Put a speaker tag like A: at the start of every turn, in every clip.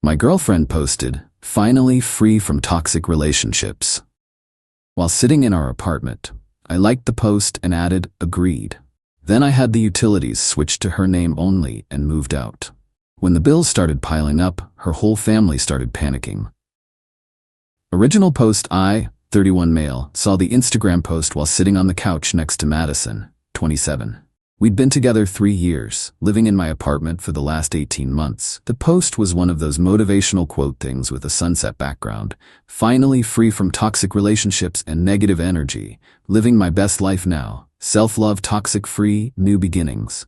A: My girlfriend posted, "Finally free from toxic relationships." While sitting in our apartment, I liked the post and added, "Agreed." Then I had the utilities switched to her name only and moved out. When the bills started piling up, her whole family started panicking. Original post: I, 31 male, saw the Instagram post while sitting on the couch next to Madison, 27. We'd been together 3 years, living in my apartment for the last 18 months. The post was one of those motivational quote things with a sunset background. "Finally free from toxic relationships and negative energy. Living my best life now. Self-love, toxic-free, new beginnings."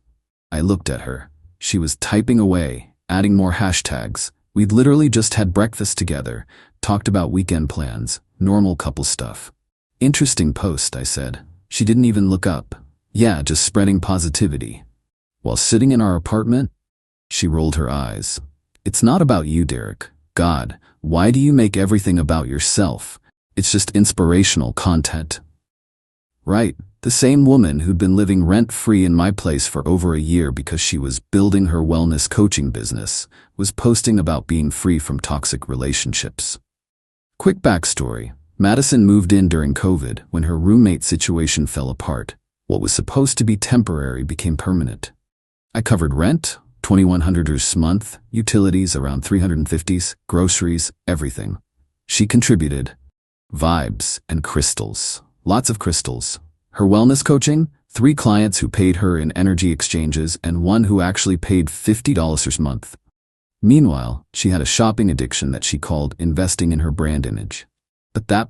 A: I looked at her. She was typing away, adding more hashtags. We'd literally just had breakfast together, talked about weekend plans, normal couple stuff. "Interesting post," I said. She didn't even look up. "Yeah, just spreading positivity." While sitting in our apartment, she rolled her eyes. "It's not about you, Derek. God, why do you make everything about yourself? It's just inspirational content." Right, the same woman who'd been living rent-free in my place for over a year because she was building her wellness coaching business, was posting about being free from toxic relationships. Quick backstory. Madison moved in during COVID when her roommate situation fell apart. What was supposed to be temporary became permanent. I covered rent, $2,100 a month, utilities around $350s, groceries, everything. She contributed vibes and crystals. Lots of crystals. Her wellness coaching, 3 clients who paid her in energy exchanges and 1 who actually paid $50 a month. Meanwhile, she had a shopping addiction that she called investing in her brand image. But that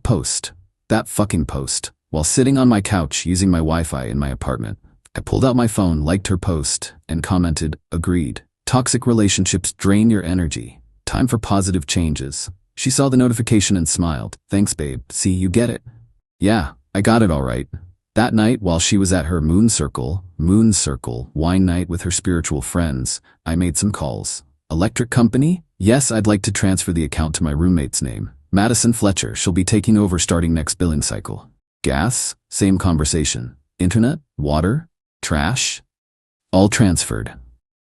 A: fucking post, while sitting on my couch using my Wi-Fi in my apartment, I pulled out my phone, liked her post, and commented, "Agreed. Toxic relationships drain your energy. Time for positive changes." She saw the notification and smiled. "Thanks, babe. See, you get it." Yeah, I got it all right. That night, while she was at her moon circle wine night with her spiritual friends, I made some calls. Electric company? Yes, I'd like to transfer the account to my roommate's name. Madison Fletcher, she'll be taking over starting next billing cycle. Gas? Same conversation. Internet? Water? Trash? All transferred.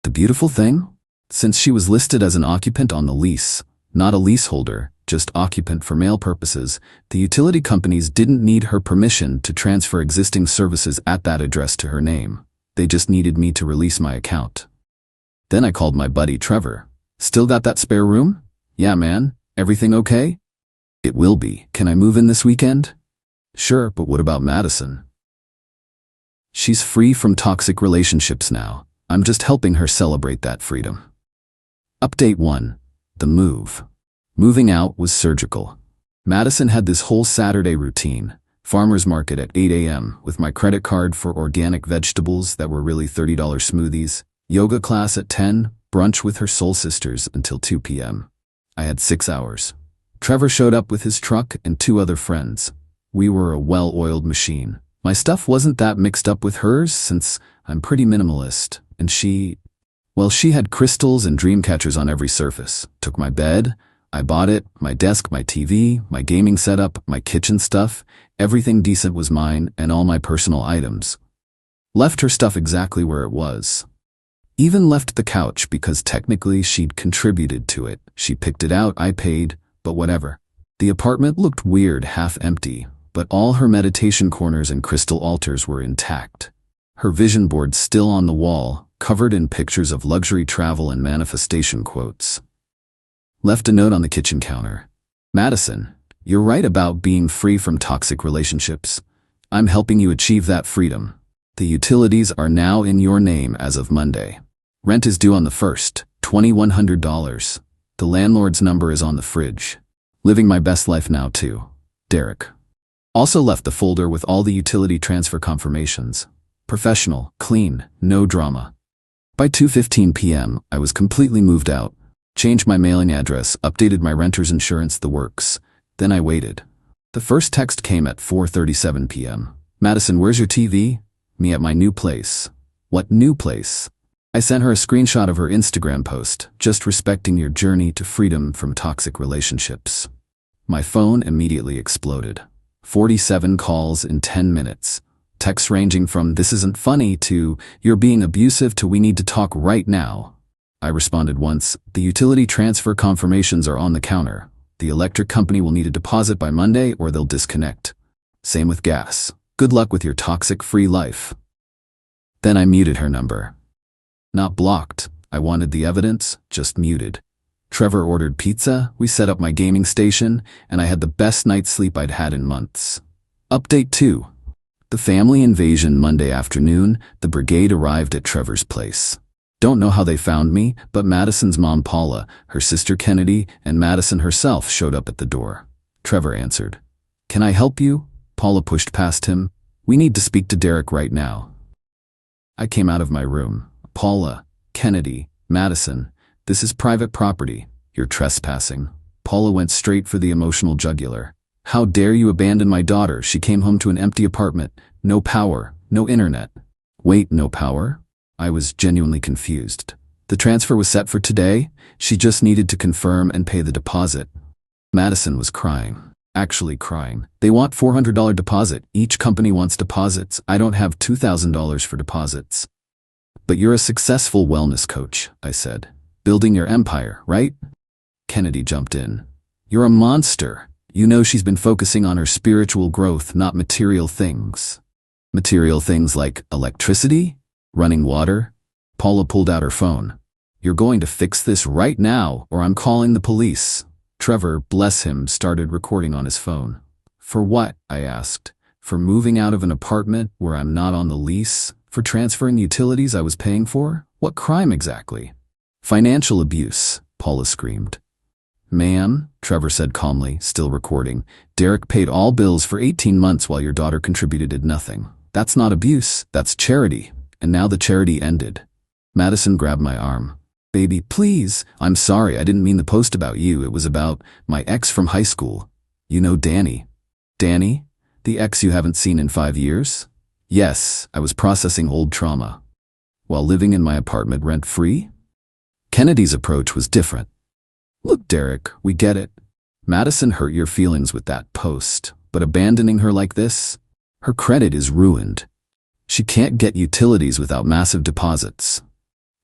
A: The beautiful thing? Since she was listed as an occupant on the lease, not a leaseholder, just occupant for mail purposes, the utility companies didn't need her permission to transfer existing services at that address to her name. They just needed me to release my account. Then I called my buddy Trevor. "Still got that spare room?" "Yeah, man. Everything okay?" "It will be. Can I move in this weekend?" "Sure, but what about Madison?" "She's free from toxic relationships now. I'm just helping her celebrate that freedom." Update 1. The move. Moving out was surgical. Madison had this whole Saturday routine. Farmer's market at 8 a.m. with my credit card for organic vegetables that were really $30 smoothies, yoga class at 10, brunch with her soul sisters until 2 p.m. I had 6 hours. Trevor showed up with his truck and 2 other friends. We were a well-oiled machine. My stuff wasn't that mixed up with hers since I'm pretty minimalist, and she had crystals and dream catchers on every surface. Took my bed, I bought it, my desk, my TV, my gaming setup, my kitchen stuff, everything decent was mine and all my personal items. Left her stuff exactly where it was. Even left the couch because technically she'd contributed to it. She picked it out, I paid, but whatever. The apartment looked weird, half empty, but all her meditation corners and crystal altars were intact. Her vision board still on the wall, covered in pictures of luxury travel and manifestation quotes. Left a note on the kitchen counter. "Madison, you're right about being free from toxic relationships. I'm helping you achieve that freedom. The utilities are now in your name as of Monday. Rent is due on the 1st, $2,100. The landlord's number is on the fridge. Living my best life now too. Derek." Also left the folder with all the utility transfer confirmations. Professional, clean, no drama. By 2:15 p.m., I was completely moved out. Changed my mailing address, updated my renter's insurance, the works. Then I waited. The first text came at 4:37 p.m. "Madison, where's your TV?" "Me at my new place." "What new place?" I sent her a screenshot of her Instagram post, "Just respecting your journey to freedom from toxic relationships." My phone immediately exploded. 47 calls in 10 minutes. Texts ranging from "this isn't funny" to "you're being abusive" to "we need to talk right now." I responded once. The utility transfer confirmations are on the counter. The electric company will need a deposit by Monday or they'll disconnect. Same with gas. Good luck with your toxic-free life. Then I muted her number. Not blocked. I wanted the evidence, just muted. Trevor ordered pizza, we set up my gaming station, and I had the best night's sleep I'd had in months. Update 2. The family invasion Monday afternoon, the brigade arrived at Trevor's place. Don't know how they found me, but Madison's mom Paula, her sister Kennedy, and Madison herself showed up at the door. Trevor answered. Can I help you? Paula pushed past him. We need to speak to Derek right now. I came out of my room. Paula, Kennedy, Madison, this is private property. You're trespassing. Paula went straight for the emotional jugular. How dare you abandon my daughter? She came home to an empty apartment. No power, no internet. Wait, no power? I was genuinely confused. The transfer was set for today. She just needed to confirm and pay the deposit. Madison was crying. Actually crying. They want $400 deposit. Each company wants deposits. I don't have $2,000 for deposits. But you're a successful wellness coach, I said. Building your empire, right? Kennedy jumped in. You're a monster. You know she's been focusing on her spiritual growth, not material things. Material things like electricity? Running water? Paula pulled out her phone. You're going to fix this right now, or I'm calling the police. Trevor, bless him, started recording on his phone. For what? I asked. For moving out of an apartment where I'm not on the lease? For transferring utilities I was paying for? What crime exactly? Financial abuse, Paula screamed. Ma'am, Trevor said calmly, still recording, Derek paid all bills for 18 months while your daughter contributed nothing. That's not abuse, that's charity. And now the charity ended. Madison grabbed my arm. Baby, please. I'm sorry, I didn't mean the post about you. It was about my ex from high school. You know Danny. Danny? The ex you haven't seen in 5 years? Yes, I was processing old trauma. While living in my apartment rent-free? Kennedy's approach was different. Look, Derek, we get it. Madison hurt your feelings with that post, but abandoning her like this? Her credit is ruined. She can't get utilities without massive deposits.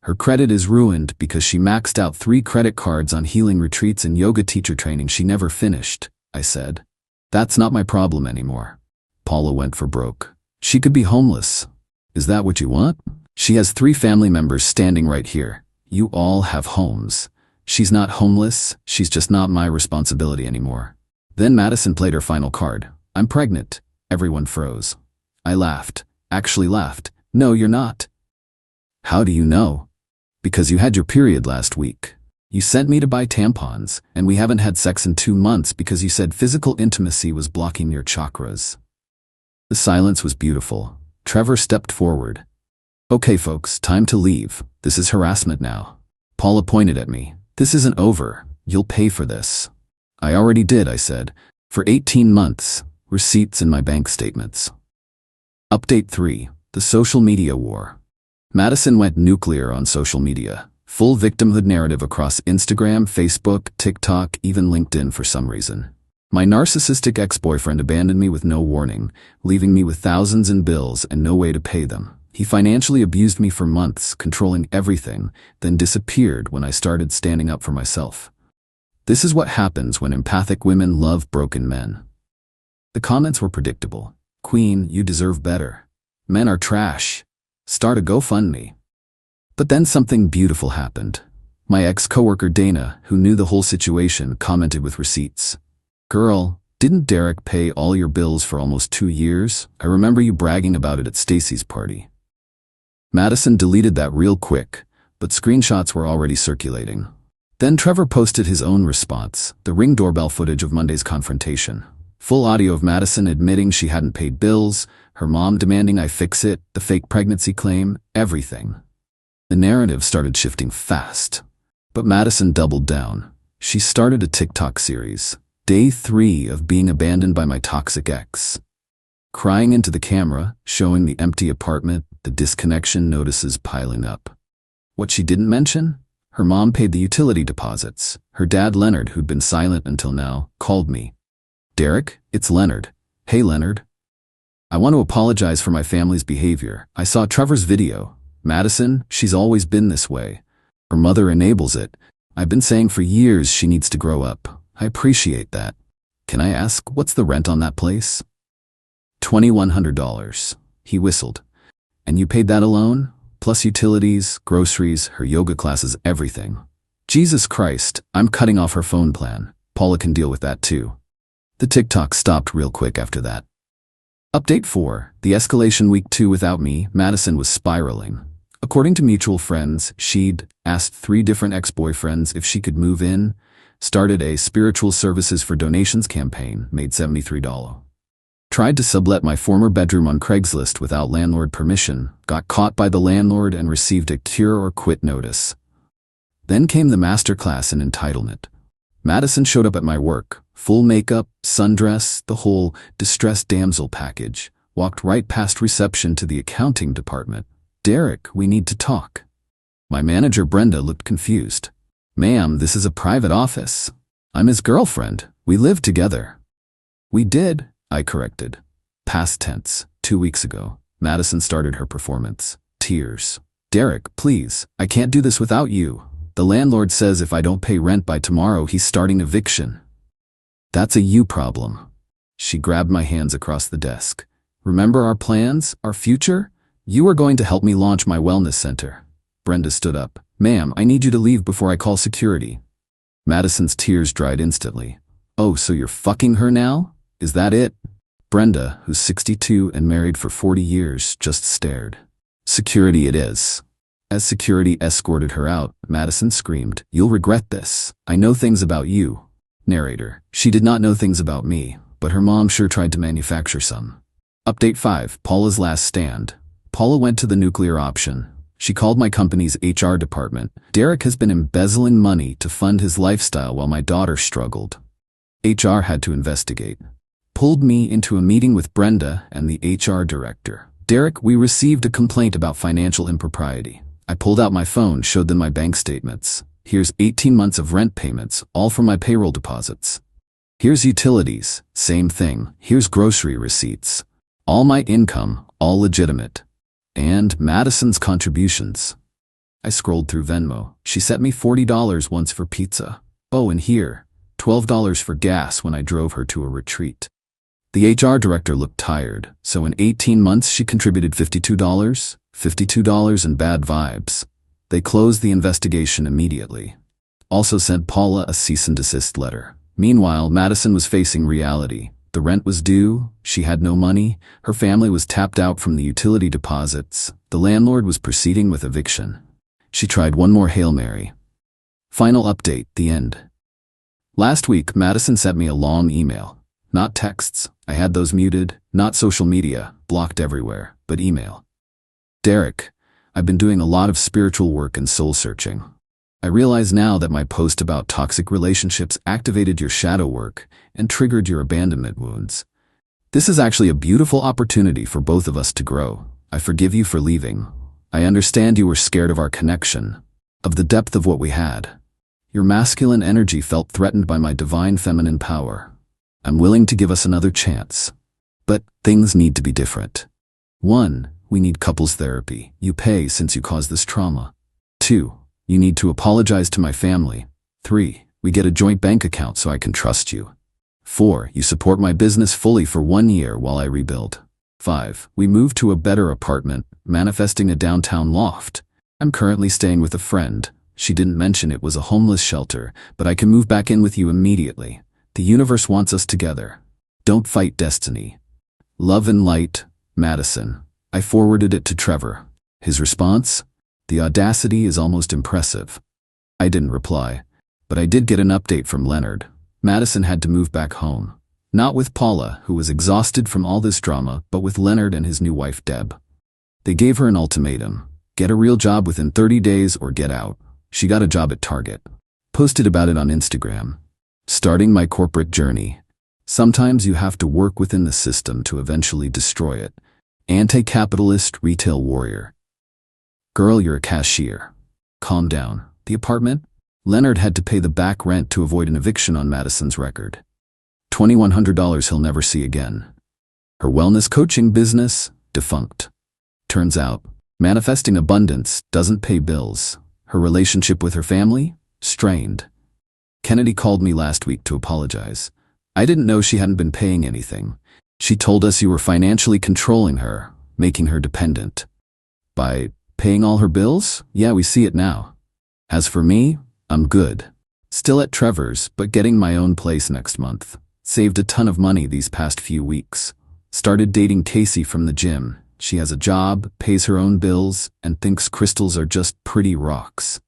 A: Her credit is ruined because she maxed out 3 credit cards on healing retreats and yoga teacher training she never finished, I said. That's not my problem anymore. Paula went for broke. She could be homeless. Is that what you want? She has 3 family members standing right here. You all have homes. She's not homeless, she's just not my responsibility anymore. Then Madison played her final card. I'm pregnant. Everyone froze. I laughed. Actually laughed. No, you're not. How do you know? Because you had your period last week. You sent me to buy tampons, and we haven't had sex in 2 months because you said physical intimacy was blocking your chakras. The silence was beautiful. Trevor stepped forward. Okay, folks, time to leave. This is harassment now. Paula pointed at me. This isn't over. You'll pay for this. I already did, I said. For 18 months. Receipts in my bank statements. Update 3. The social media war. Madison went nuclear on social media. Full victimhood narrative across Instagram, Facebook, TikTok, even LinkedIn for some reason. My narcissistic ex-boyfriend abandoned me with no warning, leaving me with thousands in bills and no way to pay them. He financially abused me for months, controlling everything, then disappeared when I started standing up for myself. This is what happens when empathic women love broken men. The comments were predictable. Queen, you deserve better. Men are trash. Start a GoFundMe. But then something beautiful happened. My ex-coworker Dana, who knew the whole situation, commented with receipts. Girl, didn't Derek pay all your bills for almost 2 years? I remember you bragging about it at Stacy's party. Madison deleted that real quick, but screenshots were already circulating. Then Trevor posted his own response, the Ring doorbell footage of Monday's confrontation. Full audio of Madison admitting she hadn't paid bills, her mom demanding I fix it, the fake pregnancy claim, everything. The narrative started shifting fast. But Madison doubled down. She started a TikTok series, Day 3 of being abandoned by my toxic ex. Crying into the camera, showing the empty apartment, the disconnection notices piling up. What she didn't mention? Her mom paid the utility deposits. Her dad, Leonard, who'd been silent until now, called me. Derek, it's Leonard. Hey, Leonard. I want to apologize for my family's behavior. I saw Trevor's video. Madison, she's always been this way. Her mother enables it. I've been saying for years she needs to grow up. I appreciate that. Can I ask, what's the rent on that place? $2,100. He whistled. And you paid that alone? Plus utilities, groceries, her yoga classes, everything. Jesus Christ, I'm cutting off her phone plan. Paula can deal with that too. The TikTok stopped real quick after that. Update 4. The Escalation Week 2 without me, Madison was spiraling. According to mutual friends, she'd asked 3 different ex-boyfriends if she could move in, started a spiritual services for donations campaign, made $73. Tried to sublet my former bedroom on Craigslist without landlord permission, got caught by the landlord and received a cure or quit notice. Then came the masterclass in entitlement. Madison showed up at my work, full makeup, sundress, the whole distressed damsel package, walked right past reception to the accounting department. Derek, we need to talk. My manager Brenda looked confused. Ma'am, this is a private office. I'm his girlfriend. We live together. We did, I corrected. Past tense, 2 weeks ago. Madison started her performance. Tears. Derek, please, I can't do this without you. The landlord says if I don't pay rent by tomorrow, he's starting eviction. That's a you problem. She grabbed my hands across the desk. Remember our plans, our future? You are going to help me launch my wellness center. Brenda stood up. Ma'am, I need you to leave before I call security. Madison's tears dried instantly. Oh, so you're fucking her now? Is that it? Brenda, who's 62 and married for 40 years, just stared. Security it is. As security escorted her out, Madison screamed, You'll regret this. I know things about you. Narrator. She did not know things about me, but her mom sure tried to manufacture some. Update 5. Paula's last stand. Paula went to the nuclear option. She called my company's HR department. Derek has been embezzling money to fund his lifestyle while my daughter struggled. HR had to investigate. Pulled me into a meeting with Brenda and the HR director. Derek, we received a complaint about financial impropriety. I pulled out my phone, showed them my bank statements. Here's 18 months of rent payments, all from my payroll deposits. Here's utilities, same thing. Here's grocery receipts. All my income, all legitimate. And Madison's contributions. I scrolled through Venmo. She sent me $40 once for pizza. Oh, and here, $12 for gas when I drove her to a retreat. The HR director looked tired, so in 18 months she contributed $52? $52 and bad vibes. They closed the investigation immediately. Also sent Paula a cease and desist letter. Meanwhile, Madison was facing reality. The rent was due, she had no money, her family was tapped out from the utility deposits, the landlord was proceeding with eviction. She tried one more Hail Mary. Final update, the end. Last week, Madison sent me a long email. Not texts, I had those muted, not social media, blocked everywhere, but email. Derek, I've been doing a lot of spiritual work and soul searching. I realize now that my post about toxic relationships activated your shadow work and triggered your abandonment wounds. This is actually a beautiful opportunity for both of us to grow. I forgive you for leaving. I understand you were scared of our connection, of the depth of what we had. Your masculine energy felt threatened by my divine feminine power. I'm willing to give us another chance. But things need to be different. 1. We need couples therapy. You pay since you caused this trauma. 2. You need to apologize to my family. 3. We get a joint bank account so I can trust you. 4. You support my business fully for 1 year while I rebuild. 5. We move to a better apartment, manifesting a downtown loft. I'm currently staying with a friend. She didn't mention it was a homeless shelter, but I can move back in with you immediately. The universe wants us together. Don't fight destiny. Love and light, Madison. I forwarded it to Trevor. His response? The audacity is almost impressive. I didn't reply, but I did get an update from Leonard. Madison had to move back home. Not with Paula, who was exhausted from all this drama, but with Leonard and his new wife, Deb. They gave her an ultimatum. Get a real job within 30 days or get out. She got a job at Target. Posted about it on Instagram. Starting my corporate journey. Sometimes you have to work within the system to eventually destroy it. Anti-capitalist retail warrior. Girl, you're a cashier. Calm down. The apartment? Leonard had to pay the back rent to avoid an eviction on Madison's record. $2,100 he'll never see again. Her wellness coaching business? Defunct. Turns out, manifesting abundance doesn't pay bills. Her relationship with her family? Strained. Kennedy called me last week to apologize. I didn't know she hadn't been paying anything. She told us you were financially controlling her, making her dependent. By paying all her bills? Yeah, we see it now. As for me, I'm good. Still at Trevor's, but getting my own place next month. Saved a ton of money these past few weeks. Started dating Casey from the gym. She has a job, pays her own bills, and thinks crystals are just pretty rocks.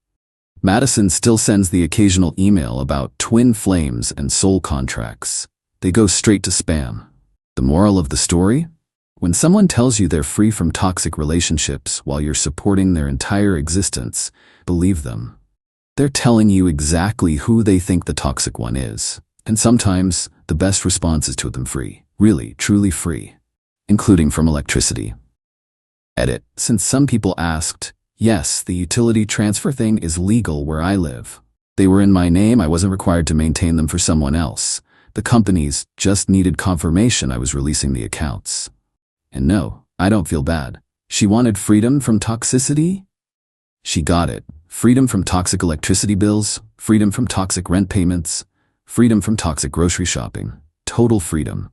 A: Madison still sends the occasional email about twin flames and soul contracts. They go straight to spam. The moral of the story? When someone tells you they're free from toxic relationships while you're supporting their entire existence, believe them. They're telling you exactly who they think the toxic one is. And sometimes, the best response is to them free. Really, truly free. Including from electricity. Edit. Since some people asked, yes, the utility transfer thing is legal where I live. They were in my name, I wasn't required to maintain them for someone else. The companies just needed confirmation I was releasing the accounts. And no, I don't feel bad. She wanted freedom from toxicity? She got it. Freedom from toxic electricity bills, freedom from toxic rent payments, freedom from toxic grocery shopping. Total freedom.